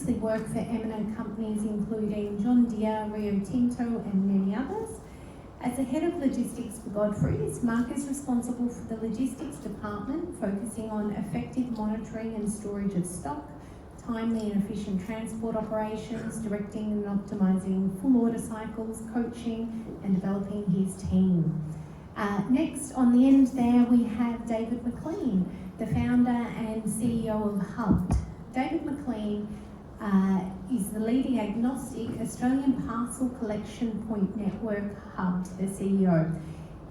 previously worked for eminent companies including John Deere, Rio Tinto and many others. As the head of logistics for Godfrey's, Mark is responsible for the logistics department, focusing on effective monitoring and storage of stock, timely and efficient transport operations, directing and optimising full order cycles, coaching and developing his team. Next, on the end there, we have David McLean, the founder and CEO of Hubbed. David McLean is the leading agnostic Australian parcel collection point network Hubbed, the CEO.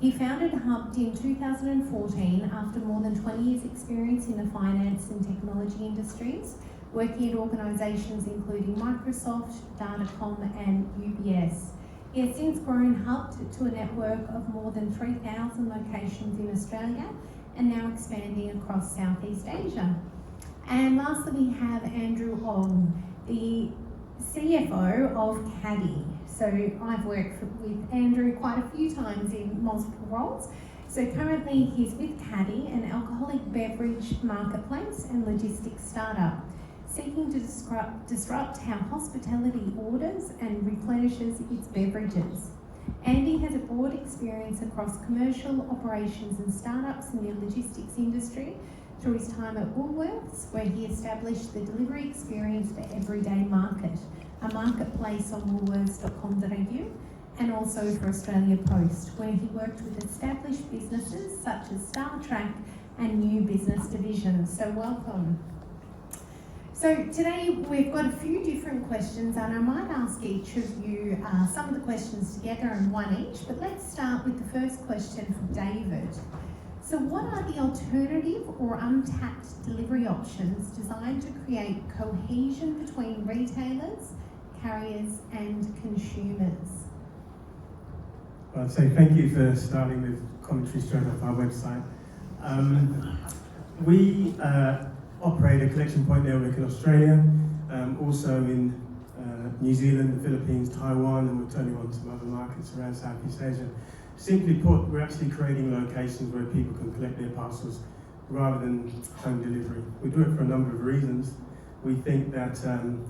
He founded Hubbed in 2014 after more than 20 years' experience in the finance and technology industries, working at organisations including Microsoft, Datacom and UBS. He has since grown Hubbed to a network of more than 3,000 locations in Australia and now expanding across Southeast Asia. And lastly, we have Andrew Ong, the CFO of Caddy. So I've worked with Andrew quite a few times in multiple roles. So currently he's with Caddy, an alcoholic beverage marketplace and logistics startup, seeking to disrupt how hospitality orders and replenishes its beverages. Andy has a broad experience across commercial operations and startups in the logistics industry through his time at Woolworths, where he established the delivery experience for Everyday Market, a marketplace on woolworths.com.au, and also for Australia Post, where he worked with established businesses such as Star Trek and new business divisions. So welcome. So today we've got a few different questions, and I might ask each of you some of the questions together and one each, but let's start with the first question from David. So what are the alternative or untapped delivery options designed to create cohesion between retailers, carriers and consumers? Well, I'd say thank you for starting with commentary straight off our website. We operate a collection point network in Australia, also in New Zealand, the Philippines, Taiwan, and we're turning on some other markets around Southeast Asia. Simply put, we're actually creating locations where people can collect their parcels rather than home delivery. We do it for a number of reasons. We think that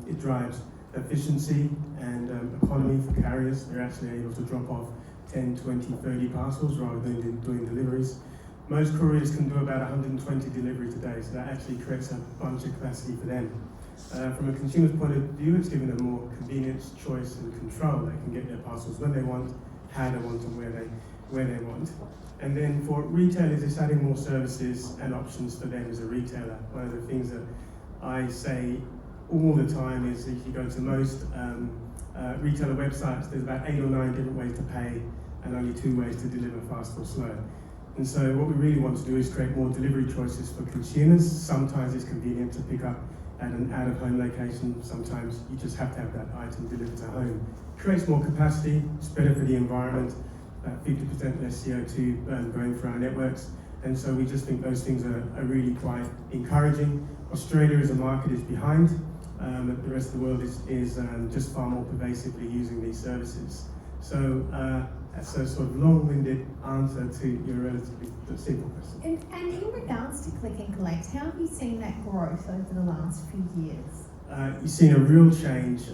it drives efficiency and economy for carriers. They're actually able to drop off 10, 20, 30 parcels rather than doing deliveries. Most couriers can do about 120 deliveries a day, so that actually creates a bunch of capacity for them. From a consumer's point of view, it's given them more convenience, choice and control. They can get their parcels when they want, how they want and where they want. And then for retailers, it's adding more services and options for them as a retailer. One of the things that I say all the time is if you go to most retailer websites, there's about 8 or 9 different ways to pay and only 2 ways to deliver, fast or slow. And so what we really want to do is create more delivery choices for consumers. Sometimes it's convenient to pick up at an out-of-home location. Sometimes you just have to have that item delivered to home. It creates more capacity, it's better for the environment, 50% less CO2 going through our networks. And so we just think those things are really quite encouraging. Australia as a market is behind, but the rest of the world is just far more pervasively using these services. So that's a sort of long-winded answer to your relatively simple question. And in regards to Click and Collect, how have you seen that growth over the last few years? You've seen a real change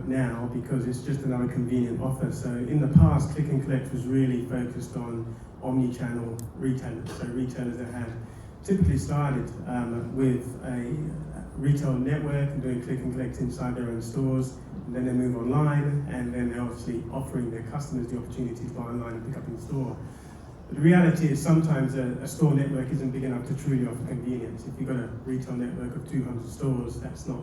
now because it's just another convenient offer. So in the past, Click and Collect was really focused on omni-channel retailers. So retailers that had typically started with a retail network and doing Click and Collect inside their own stores, and then they move online, and then they're obviously offering their customers the opportunity to buy online and pick up in store. But the reality is sometimes a store network isn't big enough to truly offer convenience. If you've got a retail network of 200 stores, that's not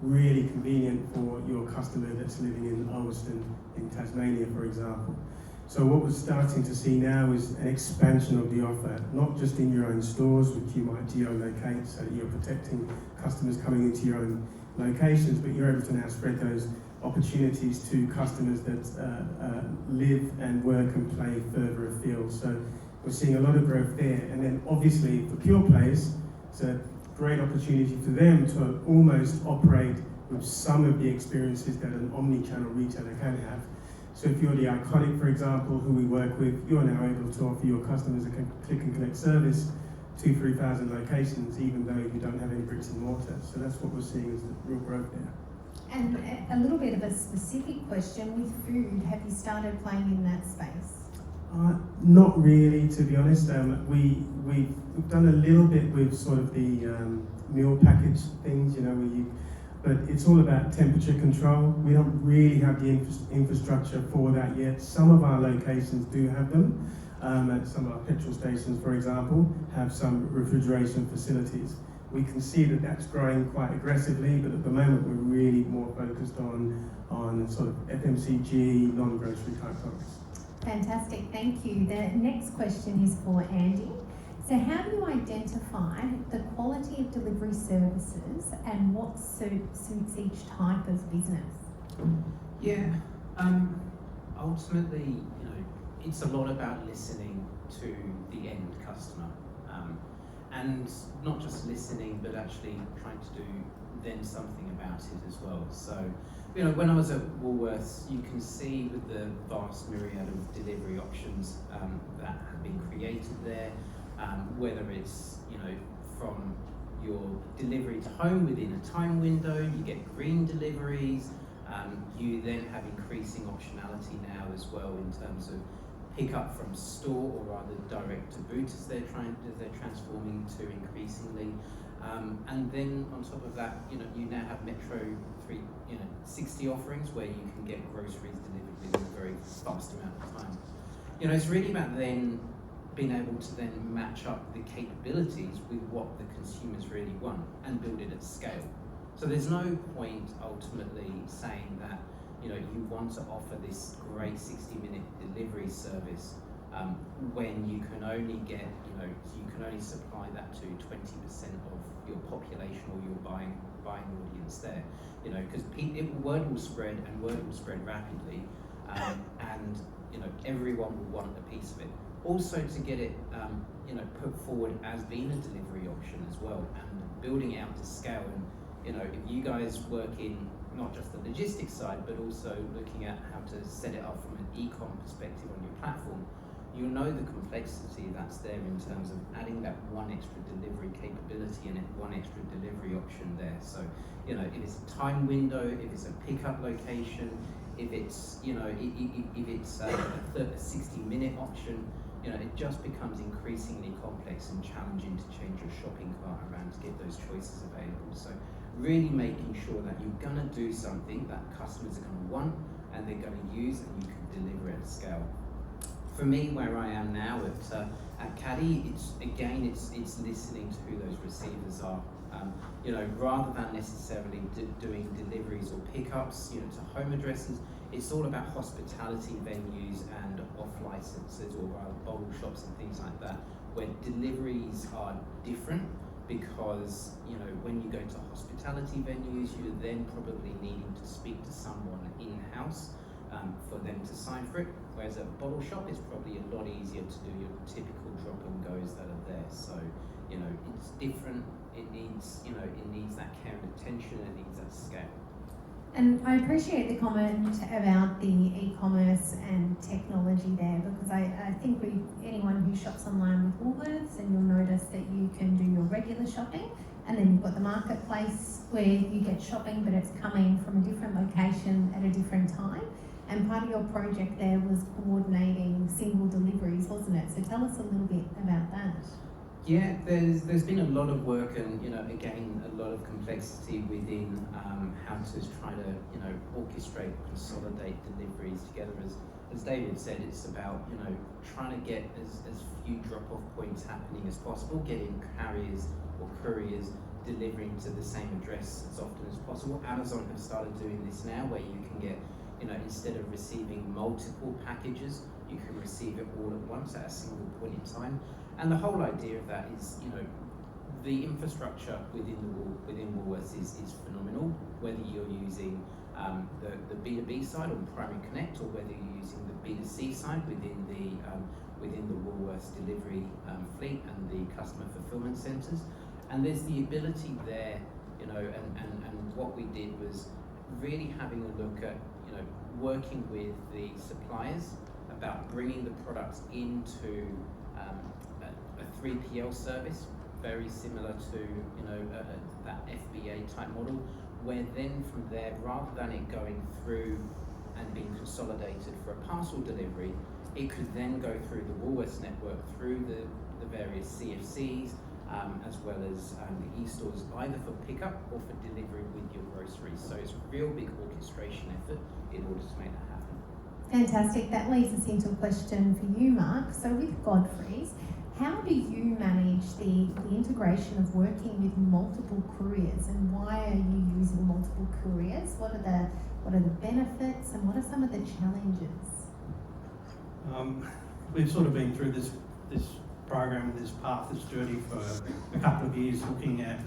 really convenient for your customer that's living in Ulverston in Tasmania, for example. So what we're starting to see now is an expansion of the offer, not just in your own stores, which you might geolocate so that you're protecting customers coming into your own locations, but you're able to now spread those opportunities to customers that live and work and play further afield. So we're seeing a lot of growth there. And then obviously for pure plays, it's a great opportunity for them to almost operate with some of the experiences that an omni-channel retailer can have. So if you're the Iconic, for example, who we work with, you're now able to offer your customers a Click and Collect service to 3,000 locations, even though you don't have any bricks and mortar. So that's what we're seeing as the real growth there. And a little bit of a specific question with food, have you started playing in that space? Not really, to be honest. We've done a little bit with sort of the meal package things, you know, but it's all about temperature control. We don't really have the infrastructure for that yet. Some of our locations do have them. At some of our petrol stations, for example, have some refrigeration facilities. We can see that that's growing quite aggressively, but at the moment we're really more focused on sort of FMCG, non-grocery type products. Fantastic, thank you. The next question is for Andy. So how do you identify the quality of delivery services and what suits each type of business? Yeah, ultimately, you know, it's a lot about listening to the end customer. And not just listening, but actually trying to do then something about it as well. So, you know, when I was at Woolworths, you can see with the vast myriad of delivery options that have been created there, whether it's, you know, from your delivery to home within a time window, you get green deliveries, you then have increasing optionality now as well in terms of pick up from store, or rather direct to boot as they're transforming to increasingly. And then on top of that, you know, you now have Metro 360 offerings where you can get groceries delivered within a very fast amount of time. You know, it's really about then being able to then match up the capabilities with what the consumers really want and build it at scale. So there's no point ultimately saying that, you know, you want to offer this great 60-minute delivery service when you can only get, you know, you can only supply that to 20% of your population or your buying audience there, you know, because word will spread and word will spread rapidly, and you know, everyone will want a piece of it. Also to get it, you know, put forward as being a delivery option as well, and building it out to scale. And you know, if you guys work in not just the logistics side, but also looking at how to set it up from an e-com perspective on your platform, you'll know the complexity that's there in terms of adding that one extra delivery capability and one extra delivery option there. So, you know, if it's a time window, if it's a pickup location, if it's, you know, if it's a 60-minute option, you know, it just becomes increasingly complex and challenging to change your shopping cart around to get those choices available. So really making sure that you're going to do something that customers are going to want and they're going to use, and you can deliver it at scale. For me, where I am now at Caddy, it's listening to who those receivers are. You know, rather than necessarily doing deliveries or pickups, you know, to home addresses, it's all about hospitality venues and off licenses, or bottle shops and things like that, where deliveries are different. Because, you know, when you go to hospitality venues, you're then probably needing to speak to someone in-house for them to sign for it. Whereas at a bottle shop, it's probably a lot easier to do your typical drop and goes that are there. So, you know, it's different. It needs, you know, it needs that care and attention. It needs that scale. And I appreciate the comment about the e-commerce and technology there, because I think anyone who shops online with Woolworths, and you'll notice that you can do your regular shopping, and then you've got the marketplace where you get shopping, but it's coming from a different location at a different time. And part of your project there was coordinating single deliveries, wasn't it? So tell us a little bit about that. Yeah, there's been a lot of work, and you know, again, a lot of complexity within how to try to, you know, orchestrate, consolidate deliveries together. As David said, it's about, you know, trying to get as few drop-off points happening as possible, getting carriers or couriers delivering to the same address as often as possible. Amazon have started doing this now, where you can get, you know, instead of receiving multiple packages, you can receive it all at once at a single point in time. And the whole idea of that is, you know, the infrastructure within Woolworths is phenomenal, whether you're using the B2B side on Primary Connect, or whether you're using the B2C side within the Woolworths delivery fleet and the customer fulfillment centres. And there's the ability there, you know, and what we did was really having a look at, you know, working with the suppliers about bringing the products into a 3PL service, very similar to, you know, that FBA type model, where then from there, rather than it going through and being consolidated for a parcel delivery, it could then go through the Woolworths network, through the various CFCs, as well as the e-stores, either for pickup or for delivery with your groceries. So it's a real big orchestration effort in order to make that happen. Fantastic. That leads us into a question for you, Mark. So with Godfrey's, how do you manage the integration of working with multiple couriers, and why are you using multiple couriers? What are the benefits, and what are some of the challenges? We've sort of been through this program, this path, this journey for a couple of years, looking at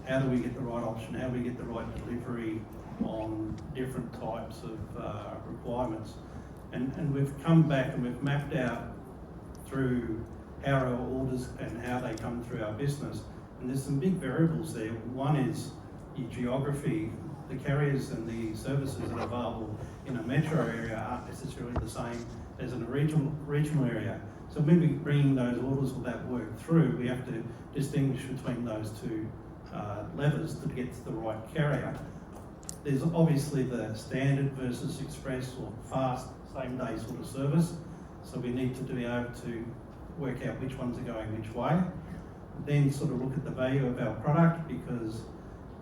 how do we get the right option, how do we get the right delivery on different types of requirements. And we've come back and we've mapped out through how our orders and how they come through our business. And there's some big variables there. One is your geography. The carriers and the services that are available in a metro area aren't necessarily the same as in a regional area. So when we're bringing those orders or that work through, we have to distinguish between those two levers to get to the right carrier. There's obviously the standard versus express or fast, same day sort of service. So we need to be able to work out which ones are going which way. Then sort of look at the value of our product, because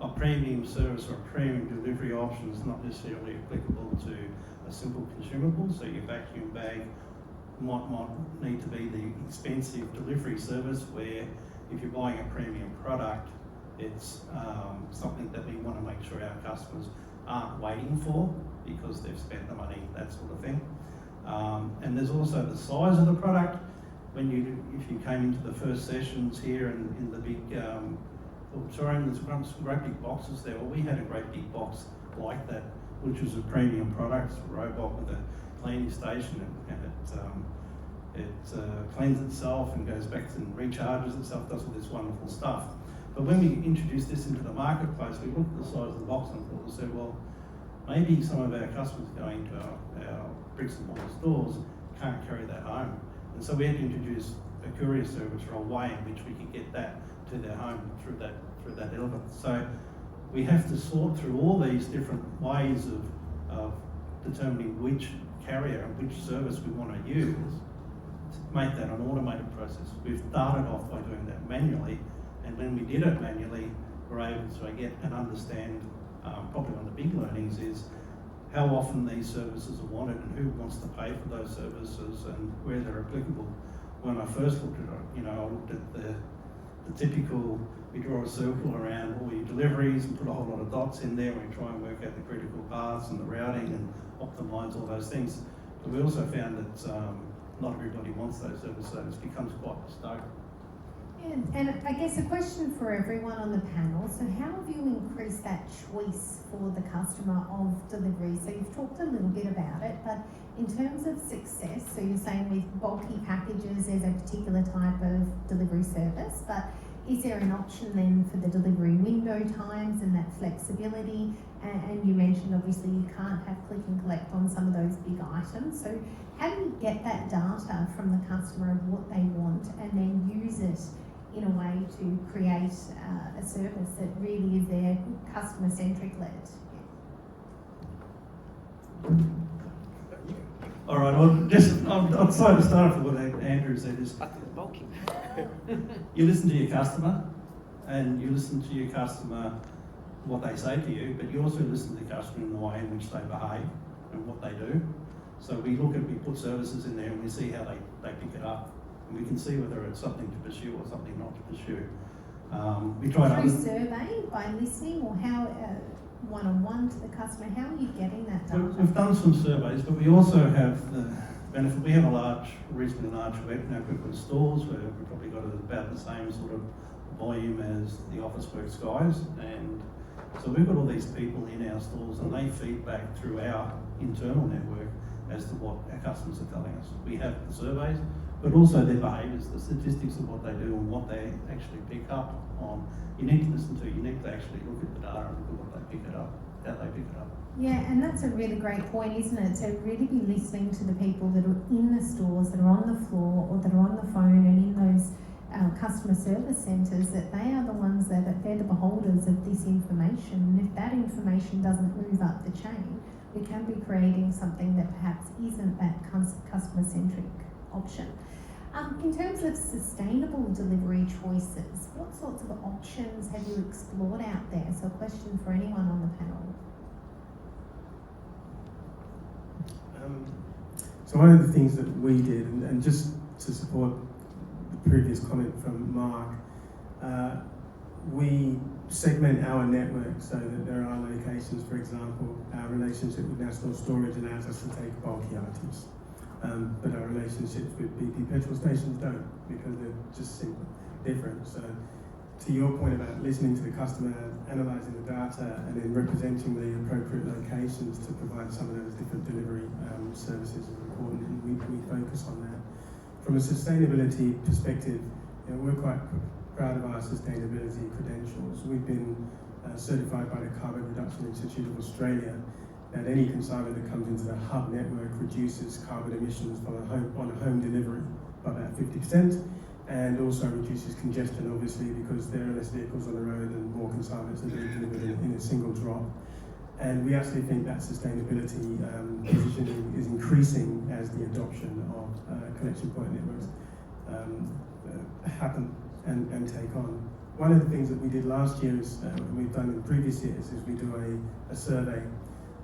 a premium service or a premium delivery option is not necessarily applicable to a simple consumable. So your vacuum bag might need to be the expensive delivery service, where if you're buying a premium product, it's something that we want to make sure our customers aren't waiting for because they've spent the money, that sort of thing. And there's also the size of the product. If you came into the first sessions here and in the big showroom, there's some great big boxes there. Well, we had a great big box like that, which was a premium product, a robot with a cleaning station, and it cleans itself and goes back and recharges itself, does all this wonderful stuff. But when we introduced this into the marketplace, we looked at the size of the box and thought, said, well, maybe some of our customers going to our bricks and mortar stores can't carry that home. And so we had to introduce a courier service or a way in which we could get that to their home through that element. So we have to sort through all these different ways of determining which carrier and which service we want to use to make that an automated process. We've started off by doing that manually, and when we did it manually, we're able to get and understand, probably one of the big learnings is how often these services are wanted and who wants to pay for those services and where they're applicable. When I first looked at it, I looked at the typical, we draw a circle around all your deliveries and put a whole lot of dots in there, and we try and work out the critical paths and the routing and optimise all those things. But we also found that not everybody wants those services, so it becomes quite bespoke. Yeah, and I guess a question for everyone on the panel. So how have you increased that choice for the customer of delivery? So you've talked a little bit about it, but in terms of success, so you're saying with bulky packages, there's a particular type of delivery service, but is there an option then for the delivery window times and that flexibility? And you mentioned obviously you can't have click and collect on some of those big items. So how do you get that data from the customer of what they want and then use it in a way to create a service that really is their customer-centric led? All right, I'll try to start off with what Andrew said is, Bulky. you listen to your customer, and you listen to your customer what they say to you, but you also listen to the customer in the way in which they behave and what they do. So we put services in there and we see how they pick it up. And we can see whether it's something to pursue or something not to pursue. We try to through survey, by listening, or how one-on-one to the customer, how are you getting that data? We've done some surveys, but we also have the benefit. We have a reasonably large network of stores where we've probably got about the same sort of volume as the Officeworks guys, and so we've got all these people in our stores and they feed back through our internal network as to what our customers are telling us. We have the surveys, but also their behaviours, the statistics of what they do and what they actually pick up on. You need to listen to, you need to actually look at the data and look at what they pick it up, how they pick it up. Yeah, and that's a really great point, isn't it? To really be listening to the people that are in the stores, that are on the floor, or that are on the phone and in those our customer service centres, that they are the ones that they're the beholders of this information, and if that information doesn't move up the chain, we can be creating something that perhaps isn't that customer-centric option. In terms of sustainable delivery choices, what sorts of options have you explored out there? So a question for anyone on the panel. So one of the things that we did, and just to support the previous comment from Mark, we segment our network so that there are locations, for example, our relationship with National Storage allows us to take bulky items. But our relationships with BP petrol stations don't, because they're just simply different. So to your point about listening to the customer, analysing the data, and then representing the appropriate locations to provide some of those different delivery services is important, and we focus on that. From a sustainability perspective, we're quite proud of our sustainability credentials. We've been certified by the Carbon Reduction Institute of Australia that any consignment that comes into the hub network reduces carbon emissions on a home delivery by about 50%, and also reduces congestion, obviously, because there are less vehicles on the road and more consignments are being delivered in a single drop. And we actually think that sustainability positioning is increasing as the adoption of collection point networks happen and take on. One of the things that we did last year is, and we've done in previous years, is we do a survey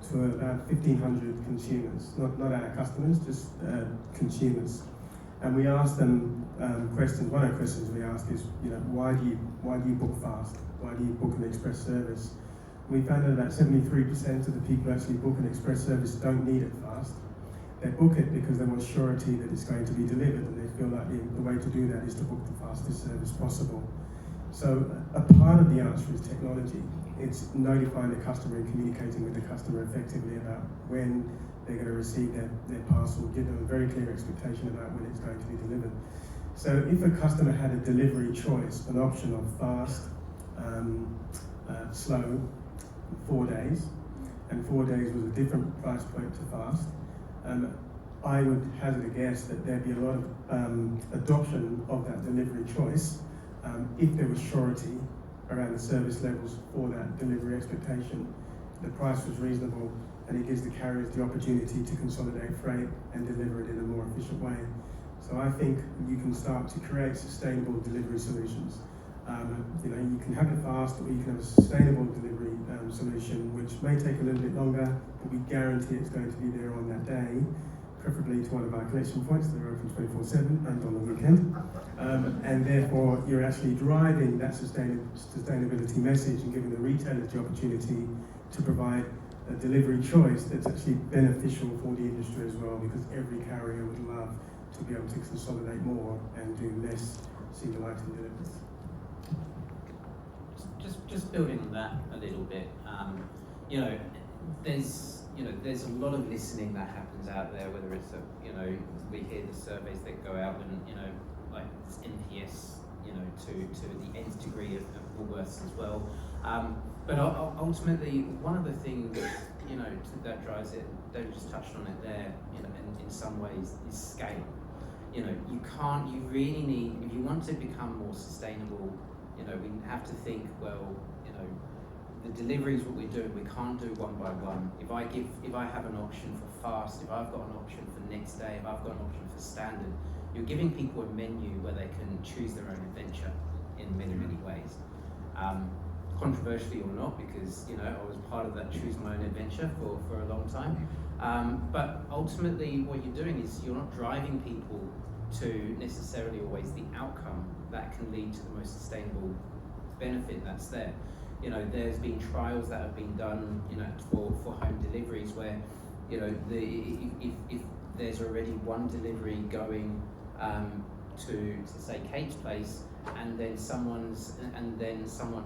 to about 1,500 consumers, not our customers, just consumers. And we asked them questions. One of the questions we asked is, why do you book fast? Why do you book an express service? We found that about 73% of the people who actually book an express service don't need it fast. They book it because they want surety that it's going to be delivered, and they feel like the way to do that is to book the fastest service possible. So a part of the answer is technology. It's notifying the customer and communicating with the customer effectively about when they're going to receive their parcel, give them a very clear expectation about when it's going to be delivered. So if a customer had a delivery choice, an option of fast, slow, 4 days, and 4 days was a different price point to fast, I would hazard a guess that there'd be a lot of adoption of that delivery choice if there was surety around the service levels for that delivery expectation, the price was reasonable, and it gives the carriers the opportunity to consolidate freight and deliver it in a more efficient way. So I think you can start to create sustainable delivery solutions. You can have it fast, or you can have a sustainable delivery solution, which may take a little bit longer, but we guarantee it's going to be there on that day, preferably to one of our collection points that are open 24/7 and on the weekend. And therefore, you're actually driving that sustainability message and giving the retailers the opportunity to provide a delivery choice that's actually beneficial for the industry as well, because every carrier would love to be able to consolidate more and do less single item deliveries. Just building on that a little bit, there's a lot of listening that happens out there, whether it's we hear the surveys that go out and like this NPS to the nth degree of Woolworths as well, but ultimately one of the things that drives it, David just touched on it there, in some ways, is scale. You really need, if you want to become more sustainable, we have to think, the deliveries, what we're doing, we can't do one by one. If I have an option for fast, if I've got an option for next day, if I've got an option for standard, you're giving people a menu where they can choose their own adventure in many, many ways. Controversially or not, because I was part of that choose my own adventure for a long time. But ultimately what you're doing is you're not driving people to necessarily always the outcome that can lead to the most sustainable benefit that's there. There's been trials that have been done, for home deliveries where, if there's already one delivery going to say Kate's place, and then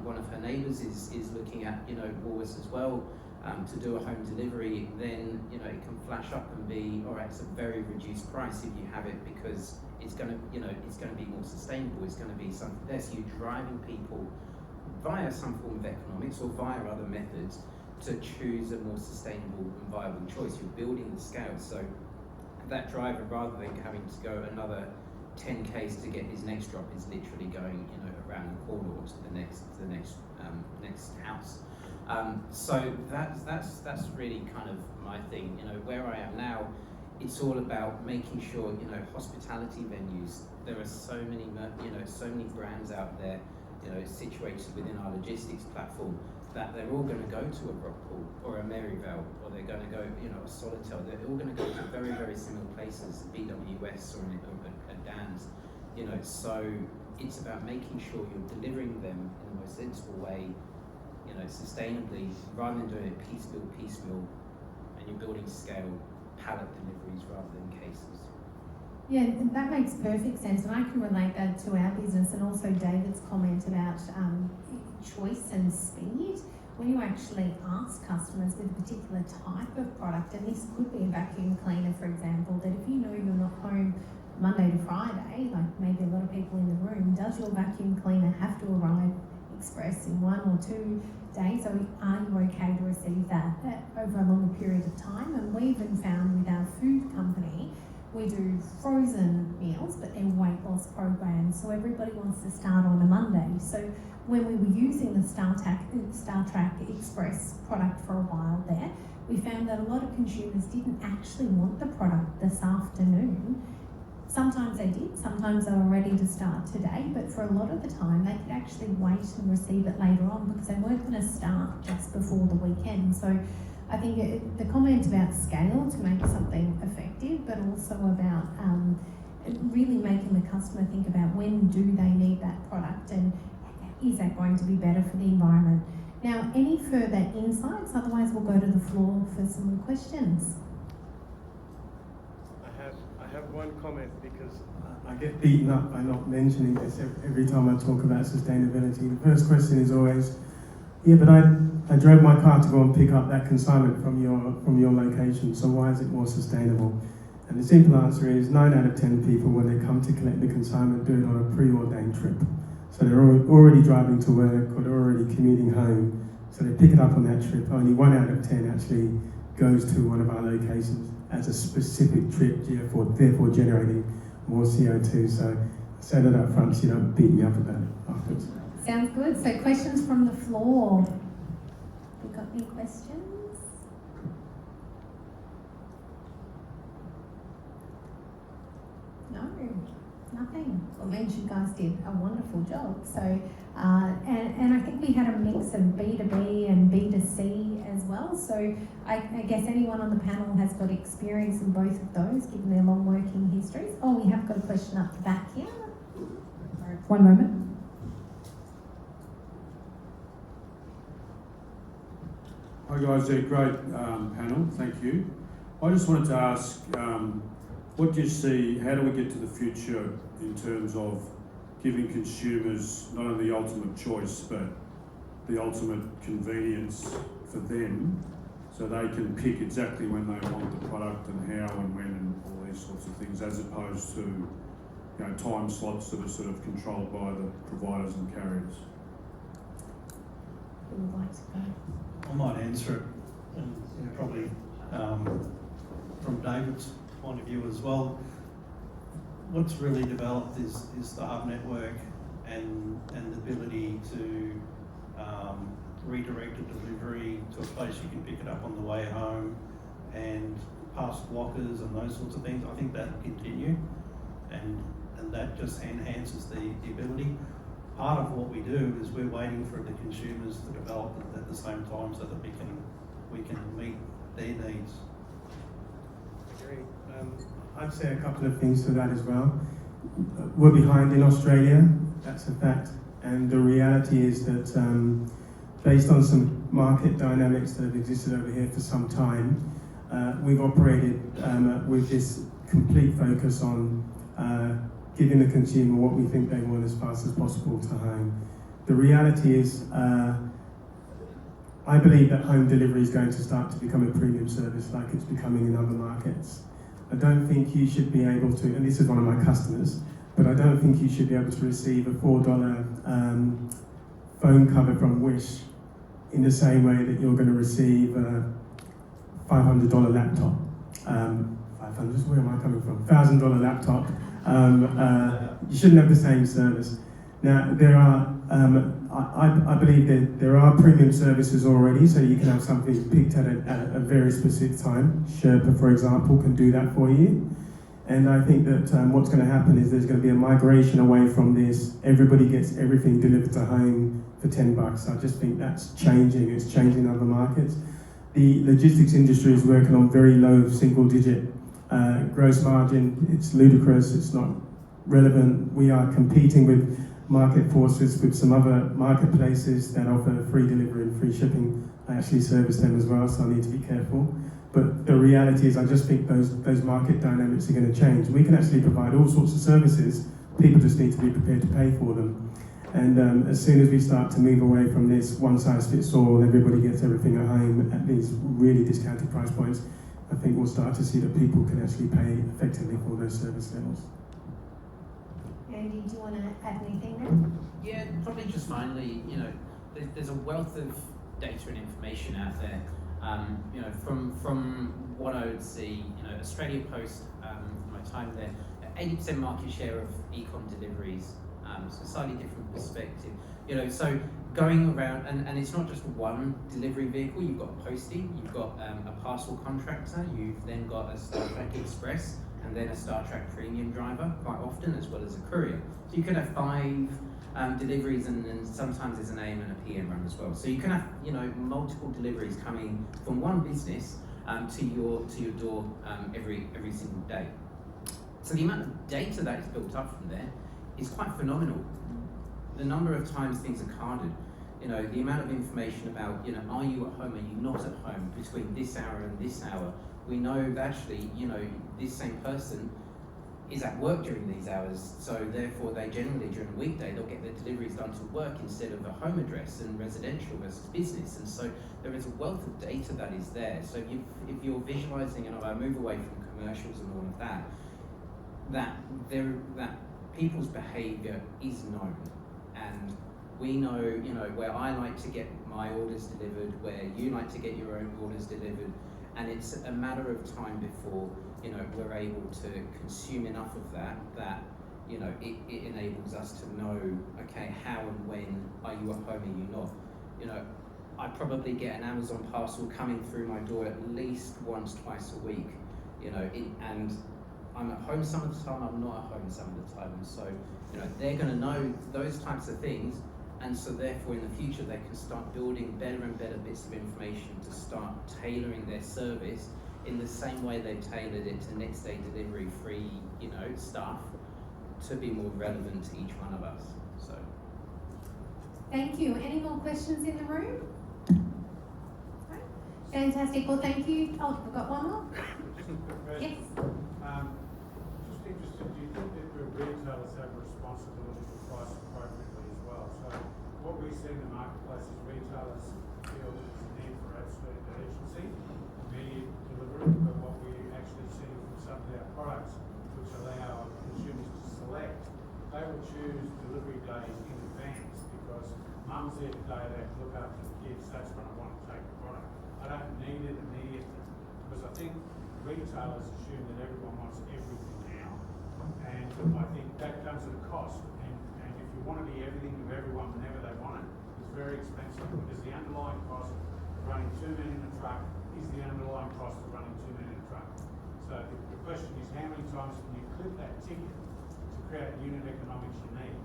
one of her neighbours is looking at Woolworths as well to do a home delivery, then it can flash up and be, all right, it's a very reduced price if you have it, because it's going to be more sustainable. It's going to be something there. So you're driving people via some form of economics or via other methods to choose a more sustainable and viable choice. You're building the scale. So that driver, rather than having to go another 10Ks to get his next drop is literally going, around the corner or to the next house. So that's really kind of my thing. Where I am now, it's all about making sure, hospitality venues. There are so many brands out there, situated within our logistics platform, that they're all going to go to a Rockpool or a Maryvale, or they're going to go, a Solitel. They're all going to go to very, very similar places, BWS or a Dan's. So it's about making sure you're delivering them in the most sensible way, sustainably, rather than doing it piecemeal, and you're building scale pallet deliveries rather than cases. Yeah, that makes perfect sense, and I can relate that to our business, and also David's comment about choice and speed. When you actually ask customers with a particular type of product, and this could be a vacuum cleaner, for example, that if you know you're not home Monday to Friday, like maybe a lot of people in the room, does your vacuum cleaner have to arrive express in 1 or 2 days, or are you okay to receive that over a longer period of time? And we even found with our food company, we do frozen meals, but they're weight loss programs, so everybody wants to start on a Monday. So when we were using the Star Trek Express product for a while there, we found that a lot of consumers didn't actually want the product this afternoon. Sometimes they did, sometimes they were ready to start today, but for a lot of the time they could actually wait and receive it later on because they weren't going to start just before the weekend. So I think the comment about scale to make something effective, but also about really making the customer think about when do they need that product and is that going to be better for the environment. Now, any further insights? Otherwise we'll go to the floor for some questions. I have one comment because I get beaten up by not mentioning this every time I talk about sustainability. The first question is always, yeah, but I drove my car to go and pick up that consignment from your location, so why is it more sustainable? And the simple answer is 9 out of 10 people, when they come to collect the consignment, do it on a preordained trip. So they're already driving to work or they're already commuting home, so they pick it up on that trip. Only 1 out of 10 actually goes to one of our locations as a specific trip, therefore generating more CO2. So I say that up front so you don't beat me up about it afterwards. Sounds good. So questions from the floor. We got any questions? No, nothing. Well, it means you guys did a wonderful job. So, and I think we had a mix of B2B and B2C as well. So I guess anyone on the panel has got experience in both of those, given their long working histories. Oh, we have got a question up the back here. One moment. Hi guys, great panel, thank you. I just wanted to ask, what do you see, how do we get to the future in terms of giving consumers not only the ultimate choice, but the ultimate convenience for them, so they can pick exactly when they want the product and how and when and all these sorts of things, as opposed to time slots that are sort of controlled by the providers and carriers? Who would like to go? I might answer it, and probably from David's point of view as well. What's really developed is the hub network and the ability to redirect a delivery to a place you can pick it up on the way home and past lockers and those sorts of things. I think that will continue, and that just enhances the ability. Part of what we do is we're waiting for the consumers to develop it at the same time so that we can meet their needs. Agree. I'd say a couple of things to that as well. We're behind in Australia, that's a fact, and the reality is that based on some market dynamics that have existed over here for some time, we've operated with this complete focus on giving the consumer what we think they want as fast as possible to home. The reality is, I believe that home delivery is going to start to become a premium service like it's becoming in other markets. I don't think you should be able to, and this is one of my customers, but I don't think you should be able to receive a $4 phone cover from Wish in the same way that you're going to receive a $500 laptop. $500 where am I coming from? $1,000 laptop. You shouldn't have the same service. Now, there are, I believe that there are premium services already, so you can have something picked at a very specific time. Sherpa, for example, can do that for you. And I think that what's going to happen is there's going to be a migration away from this. Everybody gets everything delivered to home for $10. I just think that's changing. It's changing other markets. The logistics industry is working on very low single-digit gross margin. It's ludicrous. It's not relevant. We are competing with market forces with some other marketplaces that offer free delivery and free shipping. I actually service them as well, so I need to be careful. But the reality is I just think those market dynamics are going to change. We can actually provide all sorts of services. People just need to be prepared to pay for them. And as soon as we start to move away from this one-size-fits-all, everybody gets everything at home at these really discounted price points, I think we'll start to see that people can actually pay effectively for those service levels. Andy, do you want to add anything there? Yeah, probably just finally, there's a wealth of data and information out there. From what I would see, Australia Post, from my time there, 80% market share of e-com deliveries, so slightly different perspective. So going around, and it's not just one delivery vehicle, you've got a postie, you've got a parcel contractor, you've then got a Star Trek Express, and then a Star Trek Premium driver, quite often, as well as a courier. So you could have 5 deliveries, and sometimes there's an AM and a PM run as well. So you can have, multiple deliveries coming from one business to your door every single day. So the amount of data that is built up from there is quite phenomenal. The number of times things are carded, the amount of information about, are you at home, are you not at home, between this hour and this hour. We know that actually, this same person is at work during these hours, so therefore they generally, during a weekday, they'll get their deliveries done to work instead of a home address, and residential versus business. And so there is a wealth of data that is there. So if you're visualizing, and I move away from commercials and all of that, that people's behavior is known. And we know, where I like to get my orders delivered, where you like to get your own orders delivered, and it's a matter of time before, we're able to consume enough of that it enables us to know, okay, how and when are you at home, are you not? I probably get an Amazon parcel coming through my door at least once, twice a week, and I'm at home some of the time, I'm not at home some of the time, and so, they're going to know those types of things. And so therefore in the future they can start building better and better bits of information to start tailoring their service in the same way they've tailored it to next day delivery free, stuff, to be more relevant to each one of us. So Thank you. Any more questions in the room? No? Fantastic. Well, thank you. Oh, we've got one more. Yes. Just interested, do you think that the retailers have a responsibility to price appropriately as well? So what we see in the marketplace is retailers feel there's a need for absolute urgency, immediate delivery, but what we actually see from some of our products, which allow consumers to select, they will choose delivery days in advance because mum's there today, they have to look after the kids, that's when I want to take the product. I don't need it immediately, because I think retailers assume that everyone wants everything now, and I think that comes at a cost. And if you want to be everything to everyone whenever they want it, it's very expensive, because the underlying cost of running 2 men in a truck is the underlying cost of running 2 men in a truck. So the question is, how many times can you clip that ticket to create unit economics you need?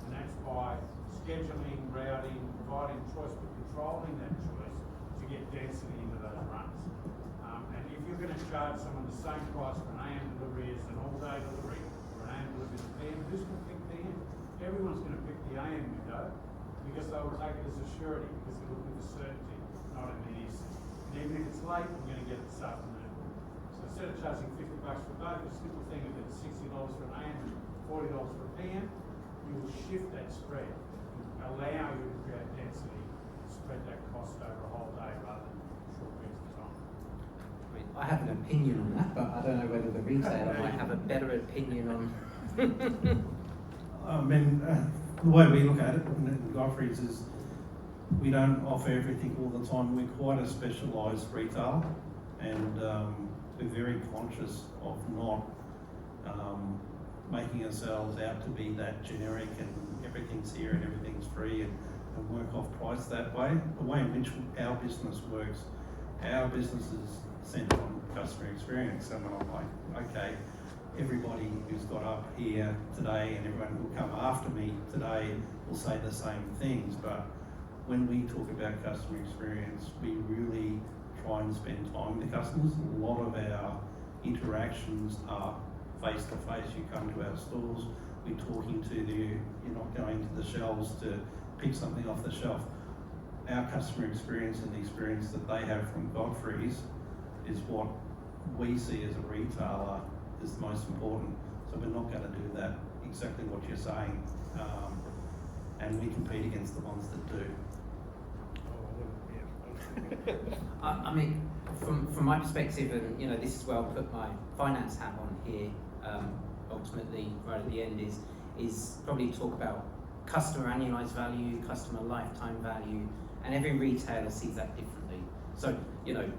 And that's by scheduling, routing, providing choice, but controlling that choice to get density into those runs. And if you're going to charge someone the same price for an AM delivery as an all-day delivery, or an AM delivery to PM, who's going to pick PM? Everyone's going to pick the AM window, because they will take it as a surety, because they're looking for certainty, not immediacy. And even if it's late, I'm going to get it this afternoon. So instead of charging $50 for both, the simple thing of it's $60 for an AM and $40 for a PM, you will shift that spread, and allow you to create density, spread that cost over a whole day rather than short periods of time. I have an opinion on that, but I don't know whether the retailer might have a better opinion on. The way we look at it in Godfrey's is we don't offer everything all the time. We're quite a specialised retailer, and we're very conscious of not making ourselves out to be that generic and everything's here and everything's free and work off price that way. The way in which our business works, our business is centred on customer experience. So when I'm like, okay, everybody who's got up here today and everyone who will come after me today will say the same things, but when we talk about customer experience, we really try and spend time with the customers. A lot of our interactions are face to face. You come to our stores, we're talking to you, you're not going to the shelves to pick something off the shelf. Our customer experience and the experience that they have from Godfrey's is what we see as a retailer is the most important. So we're not going to do that, exactly what you're saying, and we compete against the ones that do. I mean, from my perspective, and you know, this is where I'll put my finance hat on here. Ultimately, right at the end is probably talk about customer annualized value, customer lifetime value, and every retailer sees that differently. So you know,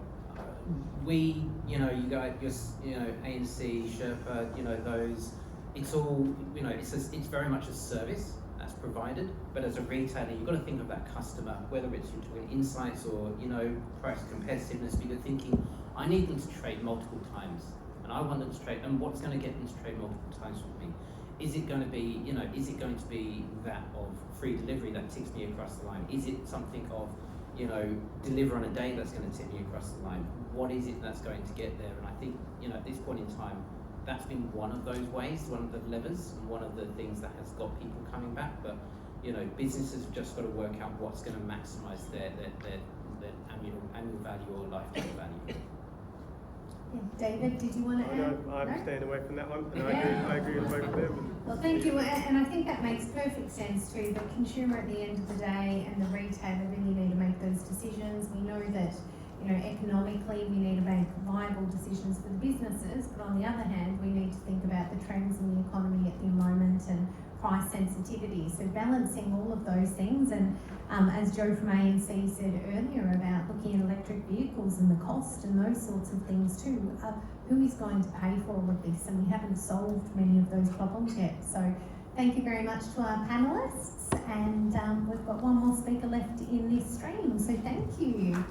we, you know, you guys, you know, ANC, Sherpa, you know, those. It's all, you know, it's very much a service that's provided, but as a retailer, you've got to think of that customer, whether it's you're doing insights or, you know, price competitiveness, but you're thinking, I need them to trade multiple times, and I want them to trade, and what's going to get them to trade multiple times with me? Is it going to be, you know, is it going to be that of free delivery that takes me across the line? Is it something of, you know, deliver on a day that's going to tip me across the line? What is it that's going to get there? And I think, you know, at this point in time, that's been one of those ways, one of the levers, and one of the things that has got people coming back. But you know, businesses have just got to work out what's going to maximise their annual value or lifetime value. Yeah. David, did you want to add? I'm staying away from that one, and Yeah. I agree with both of them. Well, thank you, and I think that makes perfect sense too. The consumer at the end of the day and the retailer really need to make those decisions. We know that, you know, economically we need to make viable decisions for the businesses, but on the other hand, we need to think about the trends in the economy at the moment and price sensitivity. So balancing all of those things, and as Joe from ANC said earlier about looking at electric vehicles and the cost and those sorts of things too, who is going to pay for all of this? And we haven't solved many of those problems yet. So thank you very much to our panellists, and we've got one more speaker left in this stream, so thank you.